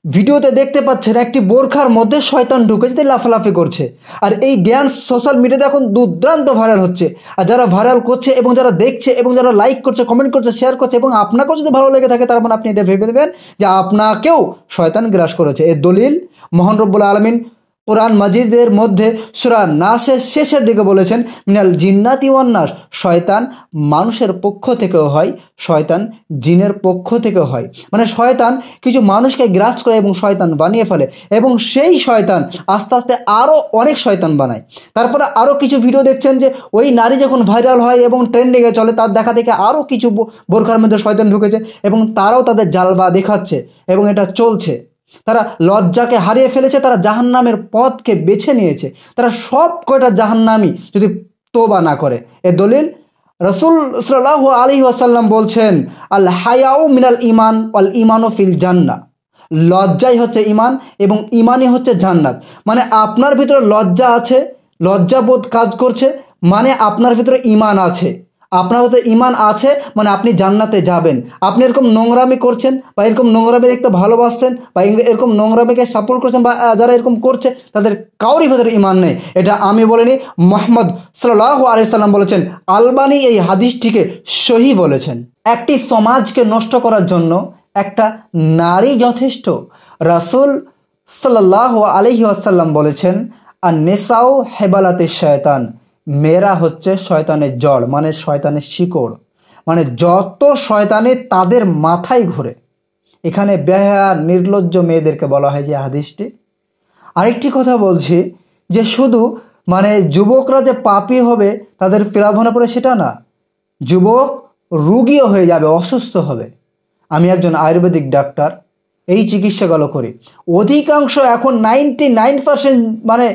ভিডিওতে দেখতে পাচ্ছেন একটি বোরখার মধ্যে শয়তান ঢুকে যেতে লাফালাফি করছে। আর এই ড্যান্স সোশ্যাল মিডিয়াতে এখন দুর্দান্ত ভাইরাল হচ্ছে। আর যারা ভাইরাল করছে এবং যারা দেখছে এবং যারা লাইক করছে, কমেন্ট করছে, শেয়ার করছে, এবং আপনাকেও যদি ভালো লেগে থাকে, তার মানে আপনি এটা ভেবে নেবেন যে আপনাকেও শয়তান গ্রাস করেছে। এর দলিল মহান রব্বুল আলামিন কোরআন মাজিদের মধ্যে সূরা নাসের শেষের দিকে বলেছেন, মিনাল জিন্নাতি ওয়ান নাস, শয়তান মানুষের পক্ষ থেকেও হয়, শয়তান জিনের পক্ষ থেকেও হয়। মানে শয়তান কিছু মানুষকে গ্রাস করে এবং শয়তান বানিয়ে ফেলে, এবং সেই শয়তান আস্তে আস্তে আরও অনেক শয়তান বানায়। তারপরে আরও কিছু ভিডিও দেখছেন যে ওই নারী যখন ভাইরাল হয় এবং ট্রেন্ডিংয়ে চলে, তার দেখা দেখে আরও কিছু বোরখার মধ্যে শয়তান ঢুকেছে এবং তারাও তাদের জালবা দেখাচ্ছে এবং এটা চলছে। তারা লজ্জাকে হারিয়ে ফেলেছে, তারা জাহান্নামের পথকে বেছে নিয়েছে। তারা সব কয়টা জাহান্নামী যদি তোবা না করে। এ দলিল রসুল সাল্লাল্লাহু আলাইহি ওয়াসাল্লাম বলছেন, আল হায়াউ মিনাল ইমান ওয়াল ইমানু ফিল জান্নাহ, লজ্জাই হচ্ছে ইমান এবং ইমানই হচ্ছে জান্নাত। মানে আপনার ভিতরে লজ্জা আছে, লজ্জাবোধ কাজ করছে, মানে আপনার ভিতরে ইমান আছে। আপনার ভিতরে ইমান আছে মানে আপনি জান্নাতে যাবেন। আপনি এরকম নোংরামি করছেন বা এরকম নোংরামি দেখতে ভালোবাসছেন বা এরকম নোংরামিকে সাপোর্ট করছেন, বা যারা এরকম করছে তাদের কাউরই ভিতরে ইমান নেই। এটা আমি বলিনি, মুহাম্মদ সাল্লাল্লাহু আলাইহি সাল্লাম বলেছেন। আলবানী এই হাদিসটিকে সহি বলেছেন। একটি সমাজকে নষ্ট করার জন্য একটা নারী যথেষ্ট। রাসূল সাল্লাল্লাহু আলাইহি ওয়াসাল্লাম বলেছেন, আর নেসাও হেবালাতে শয়তান, মেয়েরা হচ্ছে শয়তানের জড়, মানে শয়তানের শিকড়। মানে যত শয়তানে তাদের মাথায় ঘুরে। এখানে বেহায়া নির্লজ্জ মেয়েদেরকে বলা হয় যে হাদিসটি। আরেকটি কথা বলছি যে শুধু মানে যুবকরা যে পাপী হবে, তাদের ফিরাভনে পড়ে সেটা না, যুবক রুগীও হয়ে যাবে, অসুস্থ হবে। আমি একজন আয়ুর্বেদিক ডাক্তার, এই চিকিৎসাগুলো করি। অধিকাংশ এখন 99% মানে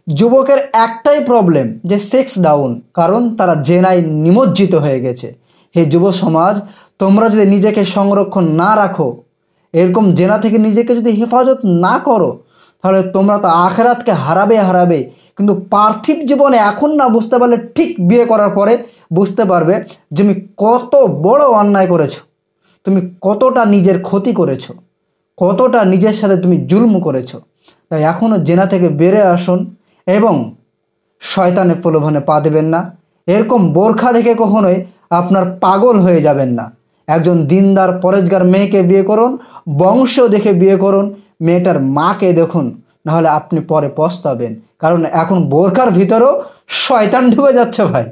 যুবকের একটাই প্রবলেম যে সেক্স ডাউন, কারণ তারা জেনায় নিমজ্জিত হয়ে গেছে। হে যুব সমাজ, তোমরা যদি নিজেকে সংরক্ষণ না রাখো, এরকম জেনা থেকে নিজেকে যদি হেফাজত না করো, তাহলে তোমরা তো আখেরাতকে হারাবে। কিন্তু পার্থিব জীবনে এখন না বুঝতে পারলে ঠিক বিয়ে করার পরে বুঝতে পারবে যে তুমি কত বড় অন্যায় করেছো, তুমি কতটা নিজের ক্ষতি করেছো, কতটা নিজের সাথে তুমি জুলম করেছো। তাই এখনও জেনা থেকে বেরিয়ে আসুন এবং শয়তানের প্রলোভনে পা দেবেন না। এরকম বোরখা দেখে কখনোই আপনার পাগল হয়ে যাবেন না। একজন দিনদার পরেজগার মেয়েকে বিয়ে করুন, বংশ দেখে বিয়ে করুন, মেয়েটার মাকে দেখুন, নাহলে আপনি পরে পস্তাবেন। কারণ এখন বোরখার ভিতরেও শয়তান ঢুকে যাচ্ছে ভাই।